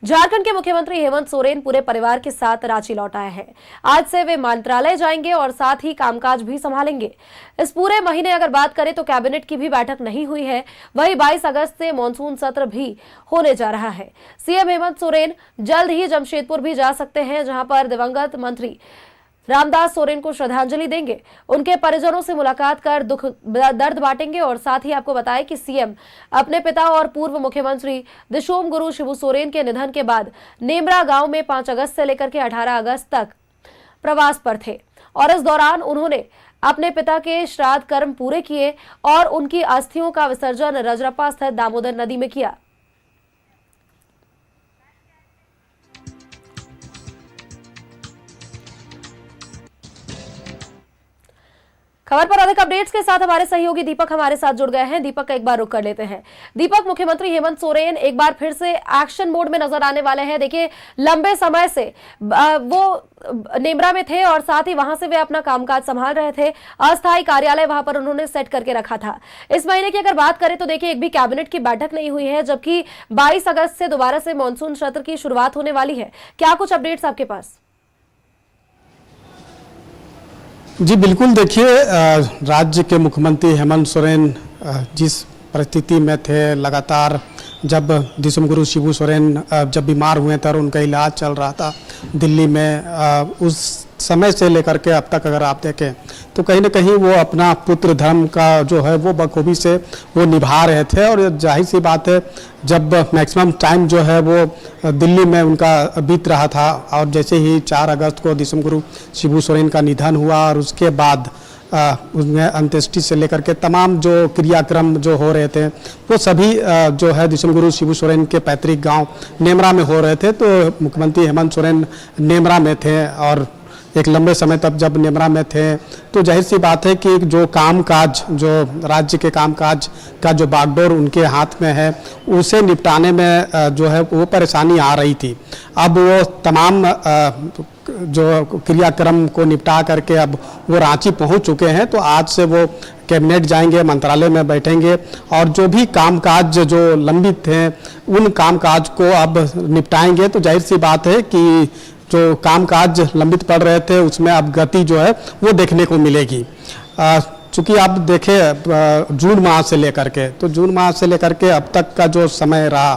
झारखंड के मुख्यमंत्री हेमंत सोरेन पूरे परिवार के साथ रांची लौट आए हैं। आज से वे मंत्रालय जाएंगे और साथ ही कामकाज भी संभालेंगे। इस पूरे महीने अगर बात करें तो कैबिनेट की भी बैठक नहीं हुई है। वहीं 22 अगस्त से मॉनसून सत्र भी होने जा रहा है। सीएम हेमंत सोरेन जल्द ही जमशेदपुर भी जा सकते हैं, जहां पर दिवंगत मंत्री रामदास सोरेन को श्रद्धांजलि देंगे। उनके परिजनों से मुलाकात कर दुख दर्द बांटेंगे और साथ ही आपको बताएं कि सीएम अपने पिता और पूर्व मुख्यमंत्री दिशोम गुरु शिबू सोरेन के निधन के बाद नेमरा गांव में 5 अगस्त से लेकर के 18 अगस्त तक प्रवास पर थे और इस दौरान उन्होंने अपने पिता के श्राद्ध कर्म पूरे किए और उनकी अस्थियों का विसर्जन रजरप्पा स्थित दामोदर नदी में किया। खबर पर अधिक अपडेट्स के साथ हमारे सहयोगी दीपक हमारे साथ जुड़ गए हैं। दीपक, एक बार रुक कर लेते हैं। दीपक, मुख्यमंत्री हेमंत सोरेन एक बार फिर से एक्शन मोड में नजर आने वाले हैं। देखिए, लंबे समय से वो नेमरा में थे और साथ ही वहां से वे अपना कामकाज संभाल रहे थे। अस्थायी कार्यालय वहां पर उन्होंने सेट करके रखा था। इस महीने की अगर बात करें तो देखिए, एक भी कैबिनेट की बैठक नहीं हुई है, जबकि 22 अगस्त से दोबारा से मानसून सत्र की शुरुआत होने वाली है। क्या कुछ अपडेट्स आपके पास? जी बिल्कुल, देखिए, राज्य के मुख्यमंत्री हेमंत सोरेन जिस परिस्थिति में थे, लगातार जब दिशोम गुरु शिबू सोरेन जब बीमार हुए थे और उनका इलाज चल रहा था दिल्ली में, उस समय से लेकर के अब तक अगर आप देखें तो कहीं ना कहीं वो अपना पुत्र धर्म का जो है वो बखूबी से वो निभा रहे थे। और जाहिर सी बात है, जब मैक्सिमम टाइम जो है वो दिल्ली में उनका बीत रहा था और जैसे ही 4 अगस्त को दिशोम गुरु शिबू सोरेन का निधन हुआ और उसके बाद उसमें अंत्येष्टि से लेकर के तमाम जो क्रियाक्रम जो हो रहे थे वो सभी जो है दिशोम गुरु शिबू सोरेन के पैतृक गांव नेमरा में हो रहे थे। तो मुख्यमंत्री हेमंत सोरेन नेमरा में थे और एक लंबे समय तक जब नेमरा में थे तो जाहिर सी बात है कि जो कामकाज, जो राज्य के कामकाज का जो बागडोर उनके हाथ में है, उसे निपटाने में जो है वो परेशानी आ रही थी। अब वो तमाम जो क्रियाक्रम को निपटा करके अब वो रांची पहुंच चुके हैं। तो आज से वो कैबिनेट जाएंगे, मंत्रालय में बैठेंगे और जो भी कामकाज जो लंबित थे उन कामकाज को अब निपटाएंगे। तो जाहिर सी बात है कि जो कामकाज लंबित पड़ रहे थे उसमें अब गति जो है वो देखने को मिलेगी। चूँकि आप देखें जून माह से लेकर के, तो जून माह से लेकर के अब तक का जो समय रहा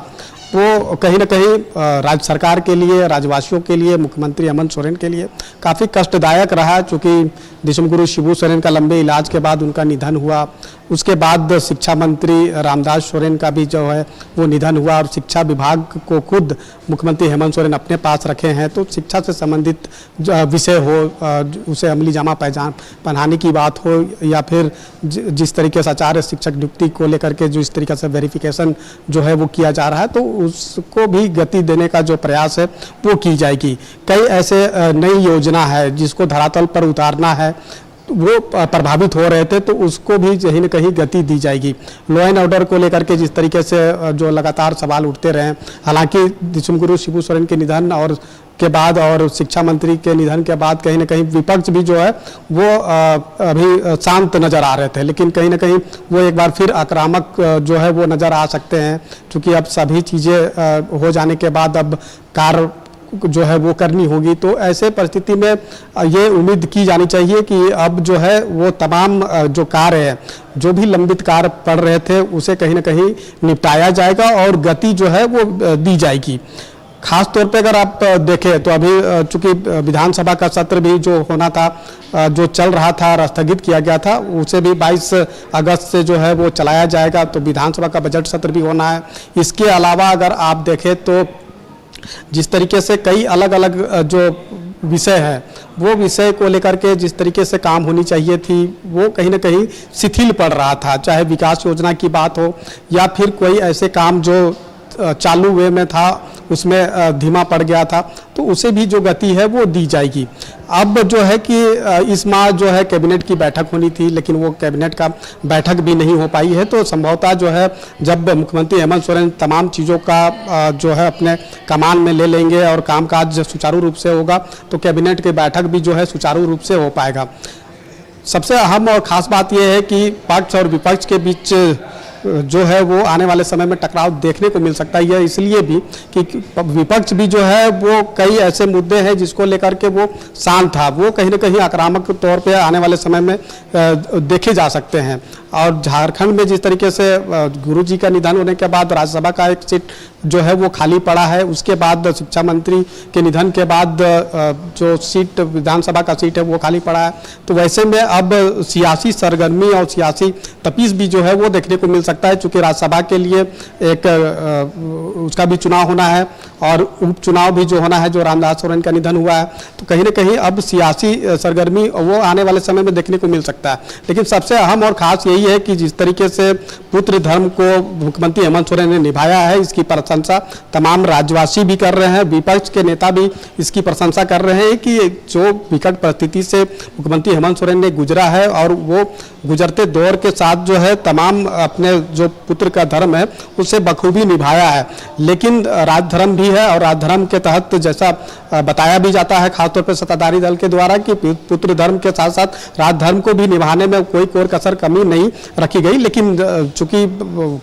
वो कहीं ना कहीं राज्य सरकार के लिए, राज्यवासियों के लिए, मुख्यमंत्री हेमंत सोरेन के लिए काफ़ी कष्टदायक रहा। चूँकि दिशोम गुरु शिबू सोरेन का लंबे इलाज के बाद उनका निधन हुआ, उसके बाद शिक्षा मंत्री रामदास सोरेन का भी जो है वो निधन हुआ और शिक्षा विभाग को खुद मुख्यमंत्री हेमंत सोरेन अपने पास रखे हैं। तो शिक्षा से संबंधित विषय हो, उसे अमली जामा पहनाने की बात हो या फिर जिस तरीके से आचार्य शिक्षक नियुक्ति को लेकर के जो इस तरीके से वेरिफिकेशन जो है वो किया जा रहा है, तो उसको भी गति देने का जो प्रयास है वो की जाएगी। कई ऐसे नई योजना है जिसको धरातल पर उतारना है, वो प्रभावित हो रहे थे, तो उसको भी कहीं न कहीं गति दी जाएगी। लॉ एंड ऑर्डर को लेकर के जिस तरीके से जो लगातार सवाल उठते रहे, हालांकि दिशोम गुरु शिबू सोरेन के निधन और के बाद और शिक्षा मंत्री के निधन के बाद कहीं ना कहीं विपक्ष भी जो है वो अभी शांत नजर आ रहे थे, लेकिन कहीं ना कहीं वो एक बार फिर आक्रामक जो है वो नजर आ सकते हैं। क्योंकि अब सभी चीज़ें हो जाने के बाद अब कार्य जो है वो करनी होगी। तो ऐसे परिस्थिति में ये उम्मीद की जानी चाहिए कि अब जो है वो तमाम जो कार्य है, जो भी लंबित कार्य पड़ रहे थे, उसे कहीं ना कहीं निपटाया जाएगा और गति जो है वो दी जाएगी। खास तौर पे अगर आप देखें तो अभी चूंकि विधानसभा का सत्र भी जो होना था, जो चल रहा था और स्थगित किया गया था, उसे भी 22 अगस्त से जो है वो चलाया जाएगा। तो विधानसभा का बजट सत्र भी होना है। इसके अलावा अगर आप देखें तो जिस तरीके से कई अलग अलग जो विषय है, वो विषय को लेकर के जिस तरीके से काम होनी चाहिए थी वो कहीं ना कहीं शिथिल पड़ रहा था। चाहे विकास योजना की बात हो या फिर कोई ऐसे काम जो चालू वे में था उसमें धीमा पड़ गया था, तो उसे भी जो गति है वो दी जाएगी। अब जो है कि इस माह जो है कैबिनेट की बैठक होनी थी, लेकिन वो कैबिनेट का बैठक भी नहीं हो पाई है। तो संभवतः जो है जब मुख्यमंत्री हेमंत सोरेन तमाम चीज़ों का जो है अपने कमान में ले लेंगे और कामकाज सुचारू रूप से होगा, तो कैबिनेट की बैठक भी जो है सुचारू रूप से हो पाएगा। सबसे अहम और ख़ास बात यह है कि पक्ष और विपक्ष के बीच जो है वो आने वाले समय में टकराव देखने को मिल सकता है। यह इसलिए भी कि विपक्ष भी जो है वो कई ऐसे मुद्दे हैं जिसको लेकर के वो शांत था, वो कहीं ना कहीं आक्रामक तौर पे आने वाले समय में देखे जा सकते हैं। और झारखंड में जिस तरीके से गुरु जी का निधन होने के बाद राज्यसभा का एक सीट जो है वो खाली पड़ा है, उसके बाद शिक्षा मंत्री के निधन के बाद जो सीट विधानसभा का सीट है वो खाली पड़ा है, तो वैसे में अब सियासी सरगर्मी और सियासी तपीस भी जो है वो देखने को मिल सकता है। चूँकि राज्यसभा के लिए एक उसका भी चुनाव होना है और उपचुनाव भी जो होना है, जो रामदास सोरेन का निधन हुआ है, तो कहीं ना कहीं अब सियासी सरगर्मी वो आने वाले समय में देखने को मिल सकता है। लेकिन सबसे अहम और खास यही है कि जिस तरीके से पुत्र धर्म को मुख्यमंत्री हेमंत सोरेन ने निभाया है, इसकी प्रशंसा तमाम राज्यवासी भी कर रहे हैं, विपक्ष के नेता भी इसकी प्रशंसा कर रहे हैं कि जो विकट परिस्थिति से मुख्यमंत्री हेमंत सोरेन ने गुजरा है और वो गुजरते दौर के साथ जो है तमाम अपने जो पुत्र का धर्म है उसे बखूबी निभाया है। लेकिन राजधर्म भी है और राजधर्म के तहत जैसा बताया भी जाता है खासतौर पर सत्ताधारी दल के द्वारा कि पुत्र धर्म के साथ साथ राजधर्म को भी निभाने में कोई कोर कसर कमी नहीं रखी गई। लेकिन चूंकि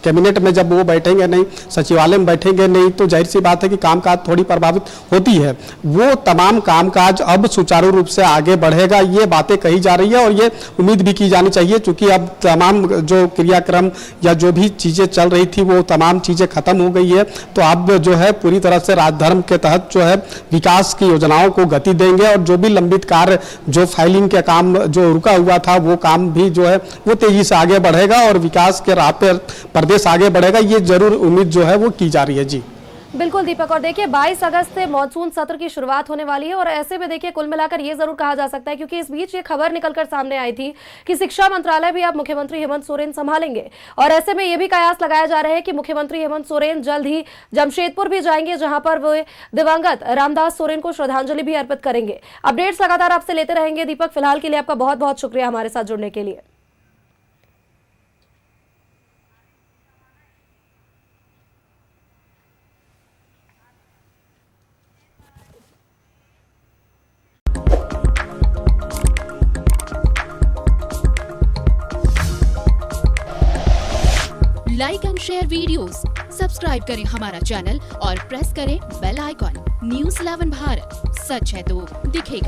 कैबिनेट में जब वो बैठेंगे नहीं, सचिवालय में बैठेंगे नहीं, तो जाहिर सी बात है कि कामकाज थोड़ी प्रभावित होती है। वो तमाम कामकाज अब सुचारू रूप से आगे बढ़ेगा, ये बातें कही जा रही है और ये उम्मीद भी की जानी चाहिए। चूंकि अब तमाम जो क्रियाक्रम या जो भी चीजें चल रही थी वो तमाम चीजें खत्म हो गई है, तो अब जो है पूरी तरह से राजधर्म के तहत जो है विकास की योजनाओं को गति देंगे और जो भी लंबित कार्य, जो फाइलिंग के काम जो रुका हुआ था, वो काम भी जो है वो तेजी से आगे बढ़ेगा और विकास के राह पर प्रदेश आगे बढ़ेगा, ये जरूर उम्मीद जो है वो की जा रही है। जी बिल्कुल दीपक, और देखिए 22 अगस्त से मॉनसून सत्र की शुरुआत होने वाली है और ऐसे में देखिए कुल मिलाकर ये जरूर कहा जा सकता है, क्योंकि इस बीच ये खबर निकलकर सामने आई थी कि शिक्षा मंत्रालय भी अब मुख्यमंत्री हेमंत सोरेन संभालेंगे और ऐसे में ये भी कयास लगाया जा रहा है कि मुख्यमंत्री हेमंत सोरेन जल्द ही जमशेदपुर भी जाएंगे, जहां पर वो दिवंगत रामदास सोरेन को श्रद्धांजलि भी अर्पित करेंगे। अपडेट्स लगातार आपसे लेते रहेंगे दीपक, फिलहाल के लिए आपका बहुत बहुत शुक्रिया हमारे साथ जुड़ने के लिए। Like and share videos, subscribe करें हमारा चैनल और प्रेस करें बेल आइकॉन। न्यूज़ 11 भारत, सच है तो दिखेगा।